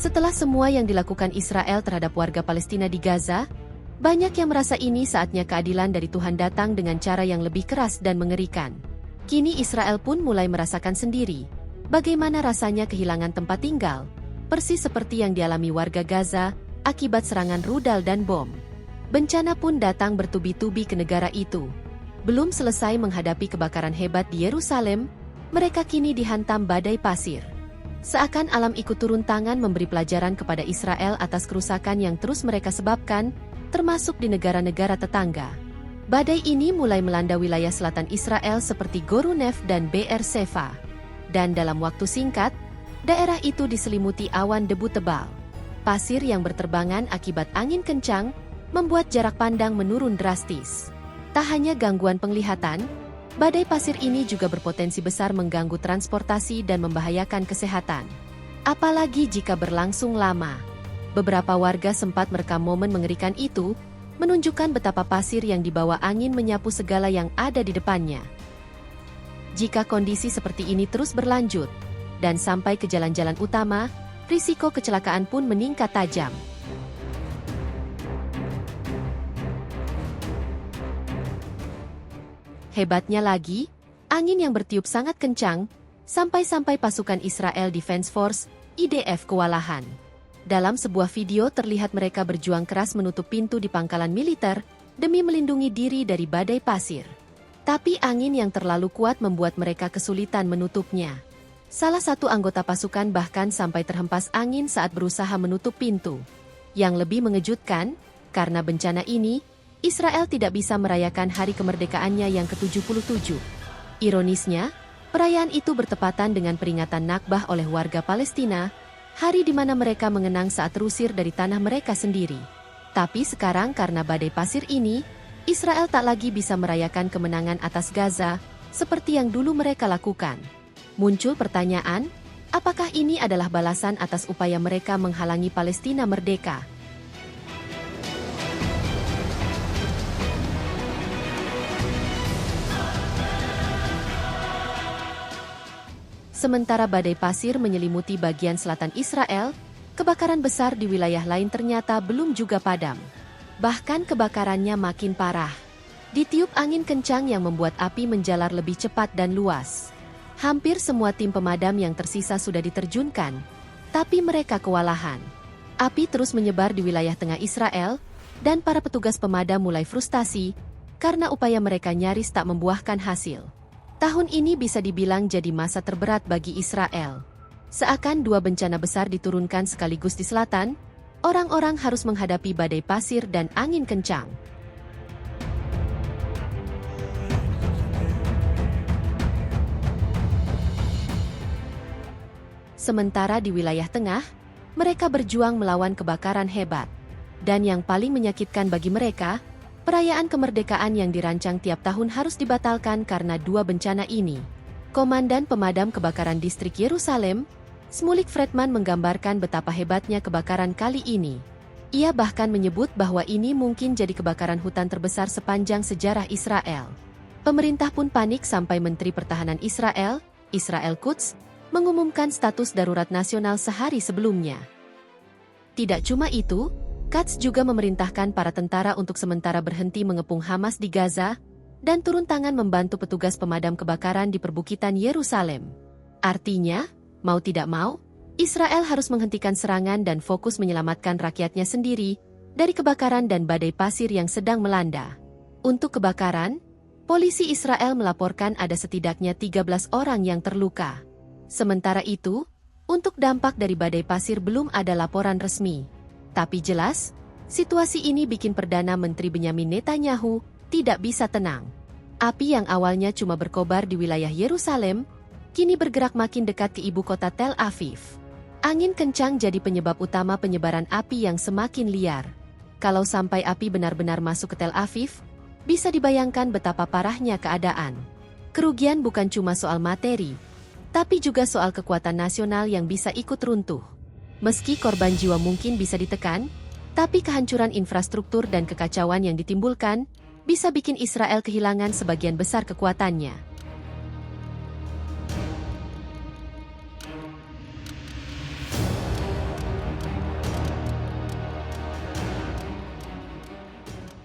Setelah semua yang dilakukan Israel terhadap warga Palestina di Gaza, banyak yang merasa ini saatnya keadilan dari Tuhan datang dengan cara yang lebih keras dan mengerikan. Kini Israel pun mulai merasakan sendiri bagaimana rasanya kehilangan tempat tinggal, persis seperti yang dialami warga Gaza akibat serangan rudal dan bom. Bencana pun datang bertubi-tubi ke negara itu. Belum selesai menghadapi kebakaran hebat di Yerusalem, mereka kini dihantam badai pasir. Seakan alam ikut turun tangan memberi pelajaran kepada Israel atas kerusakan yang terus mereka sebabkan, termasuk di negara-negara tetangga. Badai ini mulai melanda wilayah selatan Israel seperti Gorunev dan Be'er Sheva. Dan dalam waktu singkat, daerah itu diselimuti awan debu tebal. Pasir yang berterbangan akibat angin kencang, membuat jarak pandang menurun drastis. Tak hanya gangguan penglihatan, badai pasir ini juga berpotensi besar mengganggu transportasi dan membahayakan kesehatan. Apalagi jika berlangsung lama. Beberapa warga sempat merekam momen mengerikan itu, menunjukkan betapa pasir yang dibawa angin menyapu segala yang ada di depannya. Jika kondisi seperti ini terus berlanjut, dan sampai ke jalan-jalan utama, risiko kecelakaan pun meningkat tajam. Hebatnya lagi, angin yang bertiup sangat kencang, sampai-sampai pasukan Israel Defense Force, IDF kewalahan. Dalam sebuah video terlihat mereka berjuang keras menutup pintu di pangkalan militer, demi melindungi diri dari badai pasir. Tapi angin yang terlalu kuat membuat mereka kesulitan menutupnya. Salah satu anggota pasukan bahkan sampai terhempas angin saat berusaha menutup pintu. Yang lebih mengejutkan, karena bencana ini, Israel tidak bisa merayakan hari kemerdekaannya yang ke-77. Ironisnya, perayaan itu bertepatan dengan peringatan Nakbah oleh warga Palestina, hari di mana mereka mengenang saat terusir dari tanah mereka sendiri. Tapi sekarang karena badai pasir ini, Israel tak lagi bisa merayakan kemenangan atas Gaza, seperti yang dulu mereka lakukan. Muncul pertanyaan, apakah ini adalah balasan atas upaya mereka menghalangi Palestina merdeka? Sementara badai pasir menyelimuti bagian selatan Israel, kebakaran besar di wilayah lain ternyata belum juga padam. Bahkan kebakarannya makin parah. Ditiup angin kencang yang membuat api menjalar lebih cepat dan luas. Hampir semua tim pemadam yang tersisa sudah diterjunkan, tapi mereka kewalahan. Api terus menyebar di wilayah tengah Israel, dan para petugas pemadam mulai frustasi, karena upaya mereka nyaris tak membuahkan hasil. Tahun ini bisa dibilang jadi masa terberat bagi Israel. Seakan dua bencana besar diturunkan sekaligus di selatan, orang-orang harus menghadapi badai pasir dan angin kencang. Sementara di wilayah tengah, mereka berjuang melawan kebakaran hebat. Dan yang paling menyakitkan bagi mereka, perayaan kemerdekaan yang dirancang tiap tahun harus dibatalkan karena dua bencana ini. Komandan Pemadam Kebakaran Distrik Yerusalem, Shmulik Friedman menggambarkan betapa hebatnya kebakaran kali ini. Ia bahkan menyebut bahwa ini mungkin jadi kebakaran hutan terbesar sepanjang sejarah Israel. Pemerintah pun panik sampai Menteri Pertahanan Israel, Israel Quds, mengumumkan status darurat nasional sehari sebelumnya. Tidak cuma itu, Katz juga memerintahkan para tentara untuk sementara berhenti mengepung Hamas di Gaza, dan turun tangan membantu petugas pemadam kebakaran di perbukitan Yerusalem. Artinya, mau tidak mau, Israel harus menghentikan serangan dan fokus menyelamatkan rakyatnya sendiri dari kebakaran dan badai pasir yang sedang melanda. Untuk kebakaran, polisi Israel melaporkan ada setidaknya 13 orang yang terluka. Sementara itu, untuk dampak dari badai pasir belum ada laporan resmi. Tapi jelas, situasi ini bikin Perdana Menteri Benyamin Netanyahu tidak bisa tenang. Api yang awalnya cuma berkobar di wilayah Yerusalem, kini bergerak makin dekat ke ibu kota Tel Aviv. Angin kencang jadi penyebab utama penyebaran api yang semakin liar. Kalau sampai api benar-benar masuk ke Tel Aviv, bisa dibayangkan betapa parahnya keadaan. Kerugian bukan cuma soal materi, tapi juga soal kekuatan nasional yang bisa ikut runtuh. Meski korban jiwa mungkin bisa ditekan, tapi kehancuran infrastruktur dan kekacauan yang ditimbulkan bisa bikin Israel kehilangan sebagian besar kekuatannya.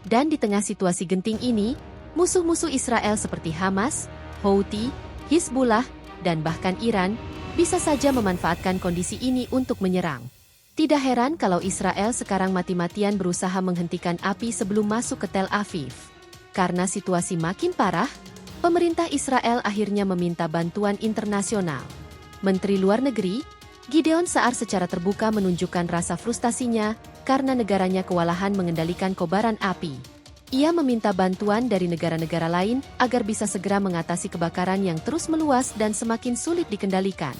Dan di tengah situasi genting ini, musuh-musuh Israel seperti Hamas, Houthi, Hizbullah, dan bahkan Iran, bisa saja memanfaatkan kondisi ini untuk menyerang. Tidak heran kalau Israel sekarang mati-matian berusaha menghentikan api sebelum masuk ke Tel Aviv. Karena situasi makin parah, pemerintah Israel akhirnya meminta bantuan internasional. Menteri Luar Negeri, Gideon Saar secara terbuka menunjukkan rasa frustasinya karena negaranya kewalahan mengendalikan kobaran api. Ia meminta bantuan dari negara-negara lain agar bisa segera mengatasi kebakaran yang terus meluas dan semakin sulit dikendalikan.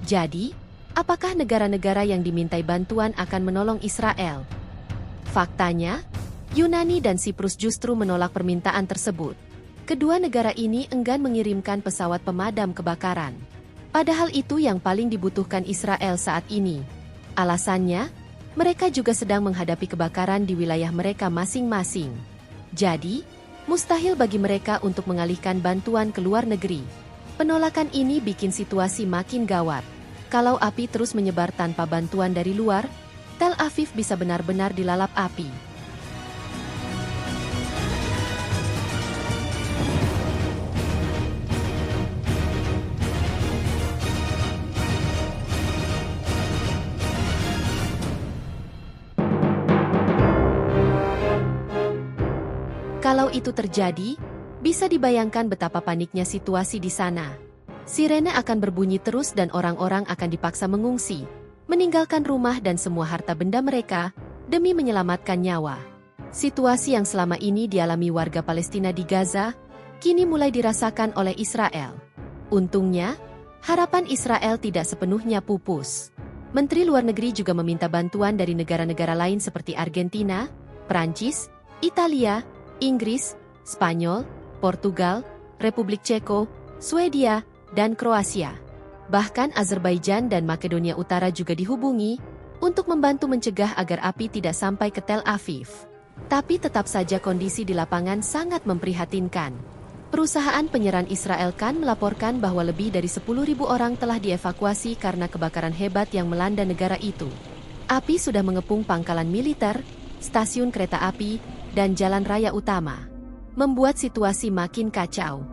Jadi, apakah negara-negara yang dimintai bantuan akan menolong Israel? Faktanya, Yunani dan Siprus justru menolak permintaan tersebut. Kedua negara ini enggan mengirimkan pesawat pemadam kebakaran. Padahal itu yang paling dibutuhkan Israel saat ini. Alasannya, mereka juga sedang menghadapi kebakaran di wilayah mereka masing-masing. Jadi, mustahil bagi mereka untuk mengalihkan bantuan ke luar negeri. Penolakan ini bikin situasi makin gawat. Kalau api terus menyebar tanpa bantuan dari luar, Tel Aviv bisa benar-benar dilalap api. Kalau itu terjadi, bisa dibayangkan betapa paniknya situasi di sana. Sirene akan berbunyi terus dan orang-orang akan dipaksa mengungsi, meninggalkan rumah dan semua harta benda mereka, demi menyelamatkan nyawa. Situasi yang selama ini dialami warga Palestina di Gaza, kini mulai dirasakan oleh Israel. Untungnya, harapan Israel tidak sepenuhnya pupus. Menteri Luar Negeri juga meminta bantuan dari negara-negara lain seperti Argentina, Prancis, Italia, Inggris, Spanyol, Portugal, Republik Ceko, Swedia, dan Kroasia. Bahkan Azerbaijan dan Makedonia Utara juga dihubungi untuk membantu mencegah agar api tidak sampai ke Tel Aviv. Tapi tetap saja kondisi di lapangan sangat memprihatinkan. Perusahaan penyerang Israel Kan melaporkan bahwa lebih dari 10.000 orang telah dievakuasi karena kebakaran hebat yang melanda negara itu. Api sudah mengepung pangkalan militer, stasiun kereta api, dan jalan raya utama, membuat situasi makin kacau.